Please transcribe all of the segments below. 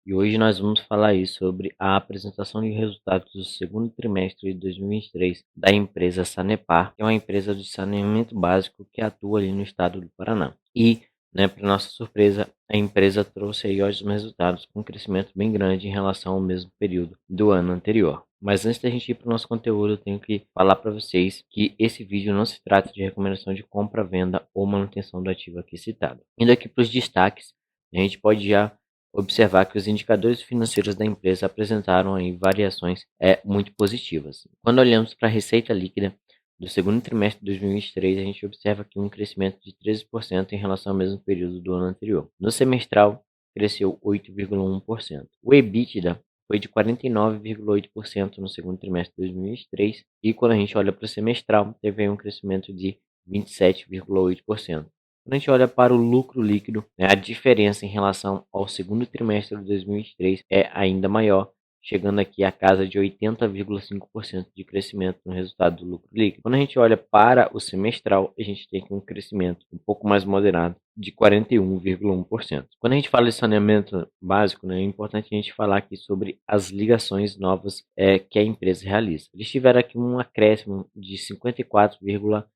E hoje nós vamos falar aí sobre a apresentação de resultados do segundo trimestre de 2023 da empresa Sanepar, que é uma empresa de saneamento básico que atua ali no estado do Paraná. E, para nossa surpresa, a empresa trouxe aí ótimos resultados com um crescimento bem grande em relação ao mesmo período do ano anterior. Mas antes da gente ir para o nosso conteúdo, eu tenho que falar para vocês que esse vídeo não se trata de recomendação de compra, venda ou manutenção do ativo aqui citado. Indo aqui para os destaques, a gente pode já observar que os indicadores financeiros da empresa apresentaram aí variações muito positivas. Quando olhamos para a receita líquida do segundo trimestre de 2023, a gente observa aqui um crescimento de 13% em relação ao mesmo período do ano anterior. No semestral, cresceu 8,1%. O EBITDA foi de 49,8% no segundo trimestre de 2023 e quando a gente olha para o semestral, teve aí um crescimento de 27,8%. Quando a gente olha para o lucro líquido, a diferença em relação ao segundo trimestre de 2023 é ainda maior, chegando aqui a casa de 80,5% de crescimento no resultado do lucro líquido. Quando a gente olha para o semestral, a gente tem aqui um crescimento um pouco mais moderado de 41,1%. Quando a gente fala de saneamento básico, é importante a gente falar aqui sobre as ligações novas que a empresa realiza. Eles tiveram aqui um acréscimo de 54,4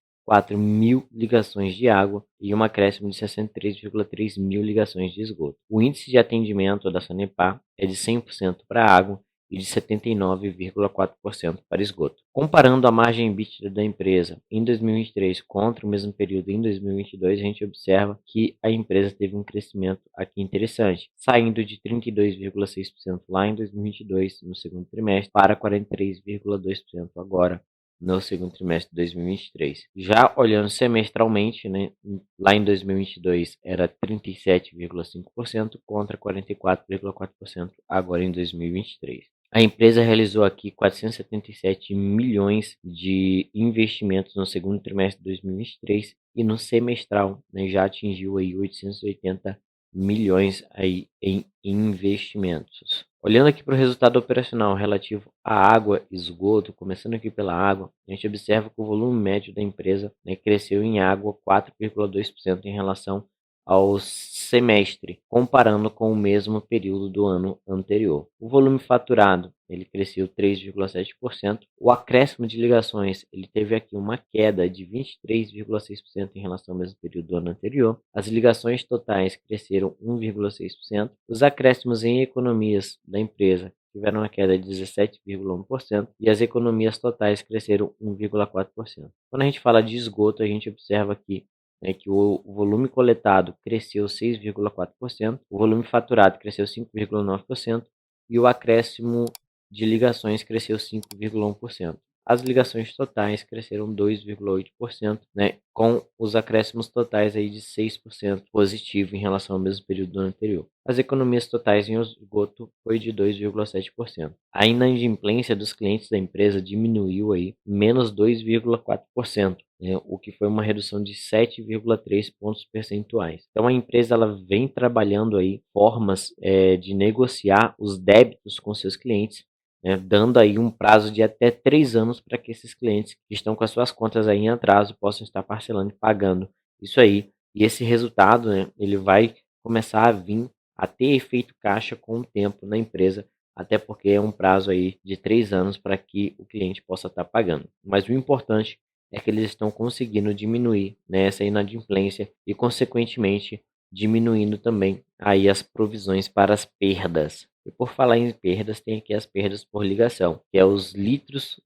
mil ligações de água e um acréscimo de 63,3 mil ligações de esgoto. O índice de atendimento da Sanepar é de 100% para água e de 79,4% para esgoto. Comparando a margem EBITDA da empresa em 2023 contra o mesmo período em 2022, a gente observa que a empresa teve um crescimento aqui interessante, saindo de 32,6% lá em 2022, no segundo trimestre, para 43,2% agora no segundo trimestre de 2023. Já olhando semestralmente, lá em 2022 era 37,5% contra 44,4% agora em 2023. A empresa realizou aqui 477 milhões de investimentos no segundo trimestre de 2023 e no semestral, já atingiu aí 880 milhões aí em investimentos. Olhando aqui para o resultado operacional relativo à água e esgoto, começando aqui pela água, a gente observa que o volume médio da empresa cresceu em água 4,2% em relação ao semestre, comparando com o mesmo período do ano anterior. O volume faturado ele cresceu 3,7%. O acréscimo de ligações ele teve aqui uma queda de 23,6% em relação ao mesmo período do ano anterior. As ligações totais cresceram 1,6%. Os acréscimos em economias da empresa tiveram uma queda de 17,1% e as economias totais cresceram 1,4%. Quando a gente fala de esgoto, a gente observa aqui que o volume coletado cresceu 6,4%, o volume faturado cresceu 5,9% e o acréscimo de ligações cresceu 5,1%. As ligações totais cresceram 2,8%, com os acréscimos totais aí de 6% positivo em relação ao mesmo período do ano anterior. As economias totais em esgoto foi de 2,7%. A inadimplência dos clientes da empresa diminuiu aí menos 2,4%. O que foi uma redução de 7,3 pontos percentuais. Então a empresa ela vem trabalhando aí formas de negociar os débitos com seus clientes, dando aí um prazo de até 3 anos para que esses clientes que estão com as suas contas aí em atraso possam estar parcelando e pagando isso aí. E esse resultado, ele vai começar a vir a ter efeito caixa com o tempo na empresa, até porque é um prazo aí de 3 anos para que o cliente possa estar pagando. Mas o importante é que eles estão conseguindo diminuir, essa inadimplência e, consequentemente, diminuindo também aí as provisões para as perdas. E por falar em perdas, tem aqui as perdas por ligação, que é os litros,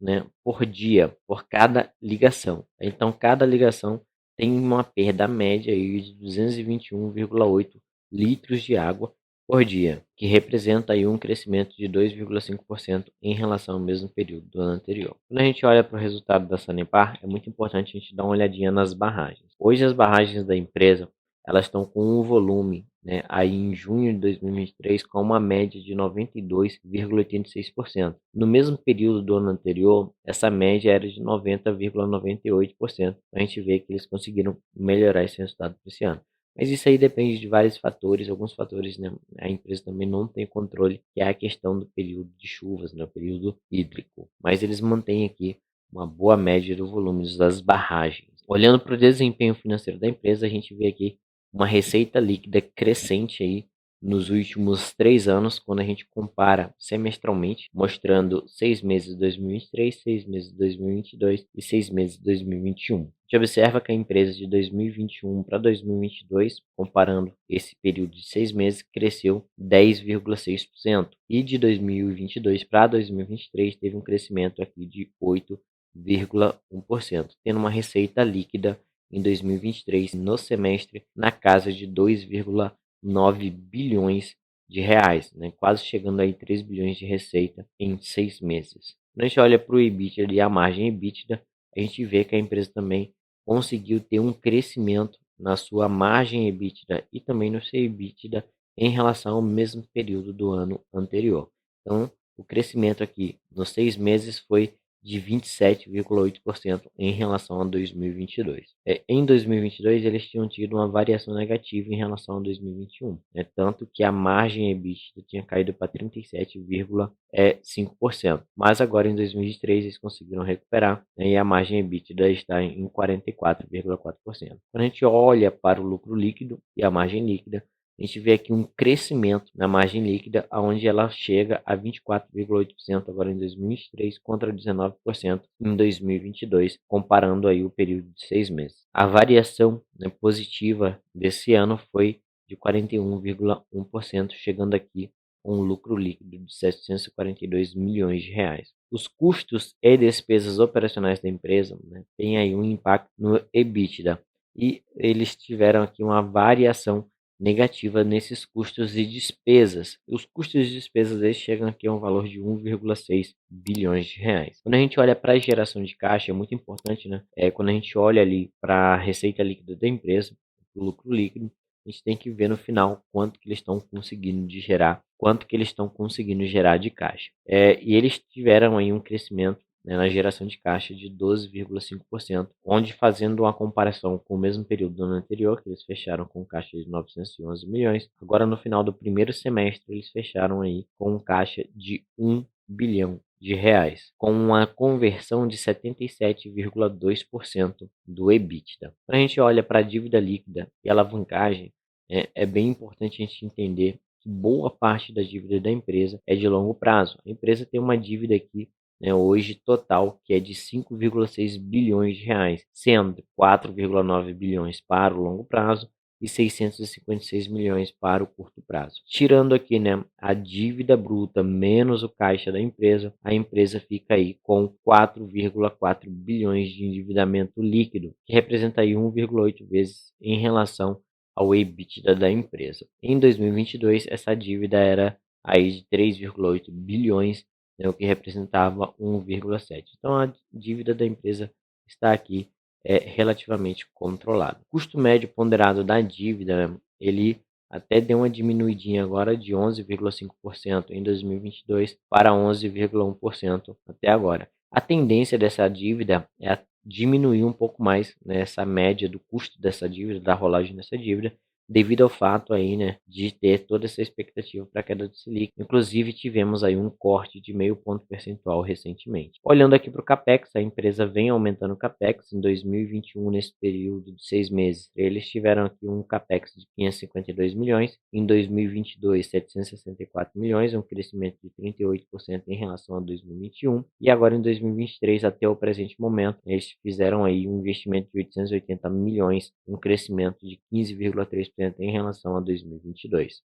por dia, por cada ligação. Então, cada ligação tem uma perda média aí de 221,8 litros de água por dia, que representa aí um crescimento de 2,5% em relação ao mesmo período do ano anterior. Quando a gente olha para o resultado da Sanepar, é muito importante a gente dar uma olhadinha nas barragens. Hoje as barragens da empresa elas estão com um volume, aí em junho de 2023 com uma média de 92,86%. No mesmo período do ano anterior, essa média era de 90,98%. A gente vê que eles conseguiram melhorar esse resultado para esse ano. Mas isso aí depende de vários fatores, alguns fatores, a empresa também não tem controle, que é a questão do período de chuvas, o período hídrico. Mas eles mantêm aqui uma boa média do volume das barragens. Olhando para o desempenho financeiro da empresa, a gente vê aqui uma receita líquida crescente aí nos últimos 3 anos, quando a gente compara semestralmente, mostrando 6 meses de 2023, 6 meses de 2022 e 6 meses de 2021. A gente observa que a empresa de 2021 para 2022, comparando esse período de 6 meses, cresceu 10,6%. E de 2022 para 2023 teve um crescimento aqui de 8,1%, tendo uma receita líquida em 2023 no semestre na casa de 2,9 bilhões de reais, né? Quase chegando aí 3 bilhões de receita em 6 meses. Quando a gente olha para o EBITDA e a margem EBITDA, a gente vê que a empresa também conseguiu ter um crescimento na sua margem EBITDA e também no seu EBITDA em relação ao mesmo período do ano anterior. Então, o crescimento aqui nos 6 meses foi de 27,8% em relação a 2022. Em 2022, eles tinham tido uma variação negativa em relação a 2021, tanto que a margem EBITDA tinha caído para 37,5%, mas agora em 2023 eles conseguiram recuperar, e a margem EBITDA está em 44,4%. Quando a gente olha para o lucro líquido e a margem líquida, a gente vê aqui um crescimento na margem líquida, onde ela chega a 24,8% agora em 2023 contra 19% em 2022, comparando aí o período de 6 meses. A variação, né, positiva desse ano foi de 41,1%, chegando aqui com um lucro líquido de 742 milhões de reais. Os custos e despesas operacionais da empresa, né, têm aí um impacto no EBITDA, e eles tiveram aqui uma variação negativa nesses custos e despesas. Os custos e despesas eles chegam aqui a um valor de 1,6 bilhões de reais. Quando a gente olha para a geração de caixa, é muito importante, né? Quando a gente olha ali para a receita líquida da empresa, o lucro líquido, a gente tem que ver no final quanto que eles estão conseguindo de gerar, quanto que eles estão conseguindo gerar de caixa. E eles tiveram aí um crescimento, né, na geração de caixa de 12,5%, onde, fazendo uma comparação com o mesmo período do ano anterior, que eles fecharam com caixa de 911 milhões, agora no final do primeiro semestre eles fecharam aí com um caixa de 1 bilhão de reais, com uma conversão de 77,2% do EBITDA. Quando a gente olha para a dívida líquida e alavancagem, é bem importante a gente entender que boa parte da dívida da empresa é de longo prazo. A empresa tem uma dívida aqui, né, hoje total, que é de 5,6 bilhões de reais, sendo 4,9 bilhões para o longo prazo e 656 milhões para o curto prazo. Tirando aqui, né, a dívida bruta menos o caixa da empresa, a empresa fica aí com 4,4 bilhões de endividamento líquido, que representa aí 1,8 vezes em relação ao EBITDA da empresa. Em 2022, essa dívida era aí de 3,8 bilhões, né, o que representava 1,7. Então, a dívida da empresa está aqui relativamente controlado. O custo médio ponderado da dívida, ele até deu uma diminuidinha agora de 11,5% em 2022 para 11,1% até agora. A tendência dessa dívida é diminuir um pouco mais, né, essa média do custo dessa dívida, da rolagem dessa dívida, devido ao fato aí, né, de ter toda essa expectativa para a queda do Selic. Inclusive, tivemos aí um corte de meio ponto percentual recentemente. Olhando aqui para o CAPEX, a empresa vem aumentando o CAPEX em 2021, nesse período de 6 meses. Eles tiveram aqui um CAPEX de 552 milhões, em 2022, 764 milhões, um crescimento de 38% em relação a 2021, e agora em 2023, até o presente momento, eles fizeram aí um investimento de 880 milhões, um crescimento de 15,3% em relação a 2022.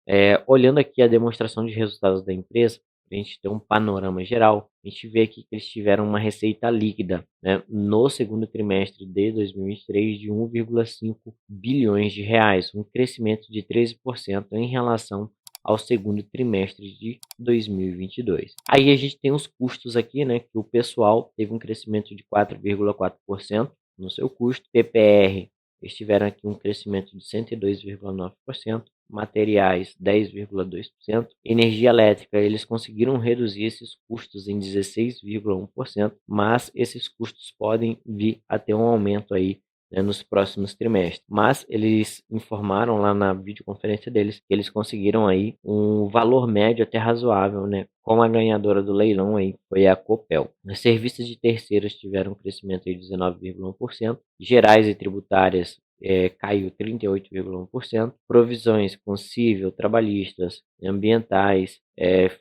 Olhando aqui a demonstração de resultados da empresa, a gente ter um panorama geral, a gente vê aqui que eles tiveram uma receita líquida, né, no segundo trimestre de 2023 de 1,5 bilhões de reais, um crescimento de 13% em relação ao segundo trimestre de 2022. Aí a gente tem os custos aqui, né, que o pessoal teve um crescimento de 4,4% no seu custo, PPR eles tiveram aqui um crescimento de 102,9%, materiais 10,2%, energia elétrica eles conseguiram reduzir esses custos em 16,1%, mas esses custos podem vir a ter um aumento aí, né, nos próximos trimestres. Mas eles informaram lá na videoconferência deles que eles conseguiram aí um valor médio até razoável, né? Como a ganhadora do leilão aí foi a Copel. Os serviços de terceiros tiveram um crescimento aí de 19,1%, gerais e tributárias caiu 38,1%. Provisões com civil, trabalhistas, ambientais,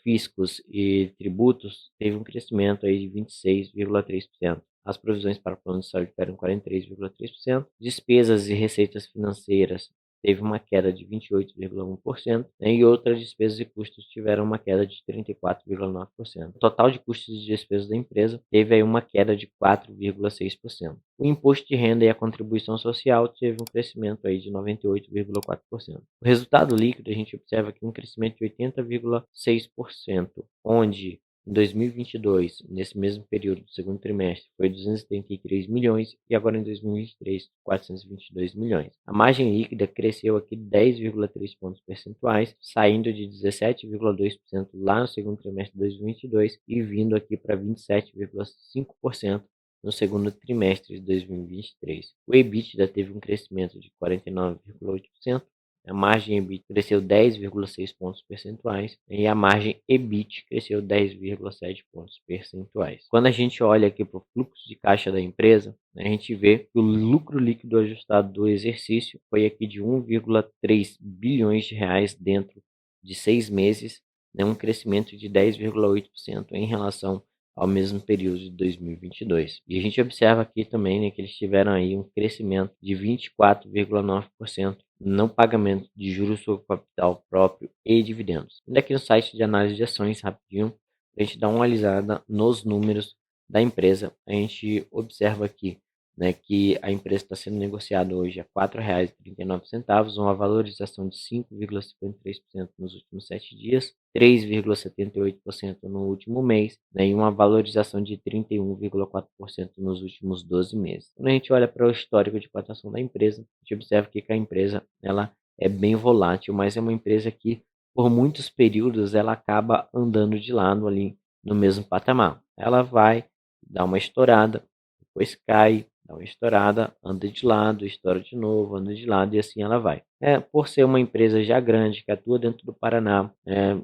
fiscos e tributos teve um crescimento aí de 26,3%. As provisões para plano de saúde caíram 43,3%. Despesas e receitas financeiras teve uma queda de 28,1%, né, e outras despesas e custos tiveram uma queda de 34,9%. O total de custos e despesas da empresa teve aí uma queda de 4,6%. O imposto de renda e a contribuição social teve um crescimento aí de 98,4%. O resultado líquido, a gente observa aqui um crescimento de 80,6%, onde em 2022, nesse mesmo período do segundo trimestre, foi 273 milhões e agora em 2023, 422 milhões. A margem líquida cresceu aqui 10,3 pontos percentuais, saindo de 17,2% lá no segundo trimestre de 2022 e vindo aqui para 27,5% no segundo trimestre de 2023. O EBITDA teve um crescimento de 49,8%, a margem EBIT cresceu 10,6 pontos percentuais e a margem EBIT cresceu 10,7 pontos percentuais. Quando a gente olha aqui para o fluxo de caixa da empresa, a gente vê que o lucro líquido ajustado do exercício foi aqui de 1,3 bilhões de reais dentro de 6 meses, né, um crescimento de 10,8% em relação ao mesmo período de 2022. E a gente observa aqui também, né, que eles tiveram aí um crescimento de 24,9% no pagamento de juros sobre capital próprio e dividendos. Indo aqui no site de análise de ações rapidinho, a gente dá uma olhada nos números da empresa. A gente observa aqui, né, que a empresa está sendo negociada hoje a R$ 4,39, uma valorização de 5,53% nos últimos 7 dias, 3,78% no último mês, né, e uma valorização de 31,4% nos últimos 12 meses. Quando a gente olha para o histórico de cotação da empresa, a gente observa que a empresa ela é bem volátil, mas é uma empresa que por muitos períodos ela acaba andando de lado ali no mesmo patamar. Ela vai dar uma estourada, depois cai, dá uma estourada, anda de lado, estoura de novo, anda de lado e assim ela vai. Por ser uma empresa já grande que atua dentro do Paraná,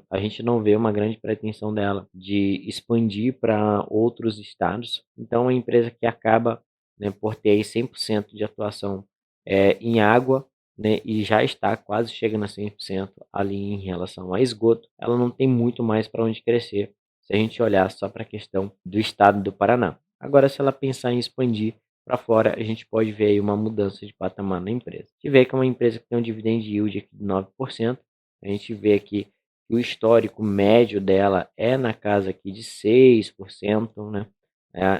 a gente não vê uma grande pretensão dela de expandir para outros estados. Então, é uma empresa que acaba, né, por ter aí 100% de atuação em água, né, e já está quase chegando a 100% ali em relação a esgoto, ela não tem muito mais para onde crescer se a gente olhar só para a questão do estado do Paraná. Agora, se ela pensar em expandir para fora, a gente pode ver aí uma mudança de patamar na empresa. A gente vê que é uma empresa que tem um dividend yield aqui de 9%. A gente vê aqui que o histórico médio dela é na casa aqui de 6%, né,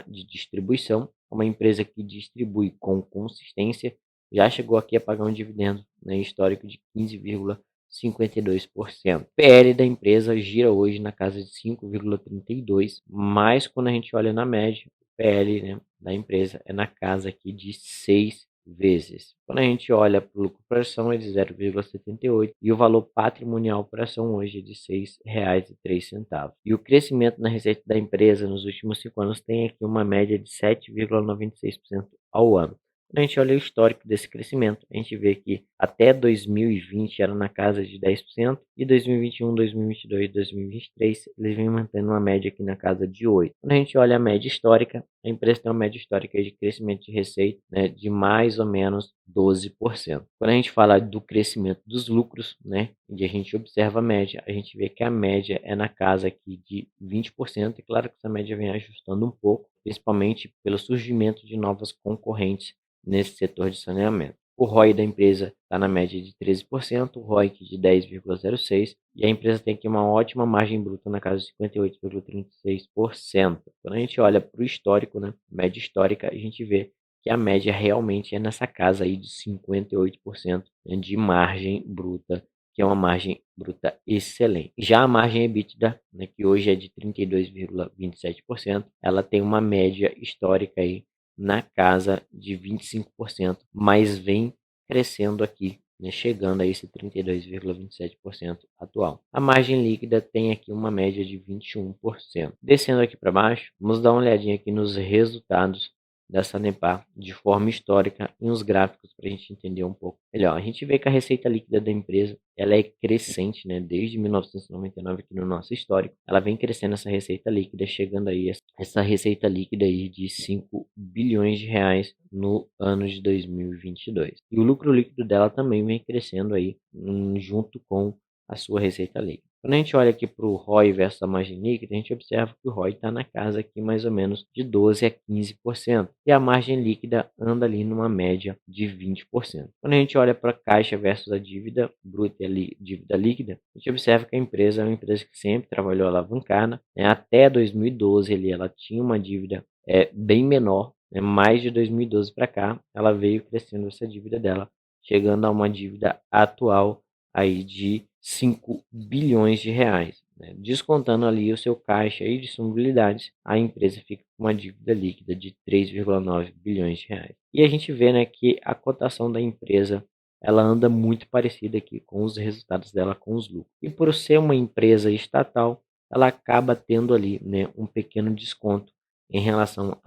de distribuição. É uma empresa que distribui com consistência. Já chegou aqui a pagar um dividendo, né, histórico de 15,52%. O PL da empresa gira hoje na casa de 5,32, mas quando a gente olha na média, PL, né, da empresa é na casa aqui de 6 vezes. Quando a gente olha para o lucro por ação é de 0,78 e o valor patrimonial por ação hoje é de R$ 6,03. E o crescimento na receita da empresa nos últimos 5 anos tem aqui uma média de 7,96% ao ano. Quando a gente olha o histórico desse crescimento, a gente vê que até 2020 era na casa de 10%, e 2021, 2022, 2023 eles vêm mantendo uma média aqui na casa de 8%. Quando a gente olha a média histórica, a empresa tem uma média histórica de crescimento de receita, né, de mais ou menos 12%. Quando a gente fala do crescimento dos lucros, né, e a gente observa a média, a gente vê que a média é na casa aqui de 20%, e claro que essa média vem ajustando um pouco, principalmente pelo surgimento de novas concorrentes nesse setor de saneamento. O ROI da empresa está na média de 13%, o ROIC de 10,06%, e a empresa tem aqui uma ótima margem bruta na casa de 58,36%. Quando a gente olha para o histórico, né, média histórica, a gente vê que a média realmente é nessa casa aí de 58%, né, de margem bruta, que é uma margem bruta excelente. Já a margem EBITDA, né, que hoje é de 32,27%, ela tem uma média histórica aí na casa de 25%, mas vem crescendo aqui, né, chegando a esse 32,27% atual. A margem líquida tem aqui uma média de 21%. Descendo aqui para baixo, vamos dar uma olhadinha aqui nos resultados da Sanepar de forma histórica em uns gráficos para a gente entender um pouco melhor. A gente vê que a receita líquida da empresa ela é crescente, né? Desde 1999 aqui no nosso histórico, ela vem crescendo essa receita líquida, chegando aí essa receita líquida aí de 5 bilhões de reais no ano de 2022. E o lucro líquido dela também vem crescendo aí junto com a sua receita líquida. Quando a gente olha aqui para o ROI versus a margem líquida, a gente observa que o ROI está na casa aqui mais ou menos de 12 a 15%. E a margem líquida anda ali numa média de 20%. Quando a gente olha para a caixa versus a dívida bruta e a dívida líquida, a gente observa que a empresa é uma empresa que sempre trabalhou alavancada. Né? Até 2012 ela tinha uma dívida bem menor. Né? Mais de 2012 para cá, ela veio crescendo essa dívida dela, chegando a uma dívida atual aí de 5 bilhões de reais. Né? Descontando ali o seu caixa e disponibilidades, a empresa fica com uma dívida líquida de 3,9 bilhões de reais. E a gente vê, né, que a cotação da empresa ela anda muito parecida aqui com os resultados dela com os lucros. E por ser uma empresa estatal, ela acaba tendo ali, né, um pequeno desconto em relação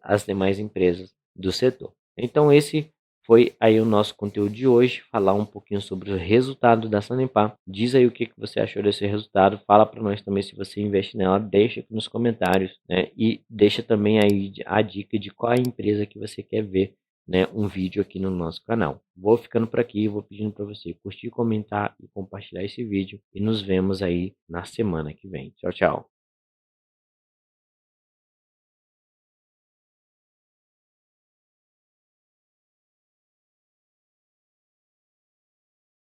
às demais empresas do setor. Então esse foi aí o nosso conteúdo de hoje, falar um pouquinho sobre o resultado da Sanepar. Diz aí o que você achou desse resultado, fala para nós também se você investe nela, deixa aqui nos comentários, né? E deixa também aí a dica de qual é a empresa que você quer ver, né, um vídeo aqui no nosso canal. Vou ficando por aqui, vou pedindo para você curtir, comentar e compartilhar esse vídeo e nos vemos aí na semana que vem. Tchau, tchau.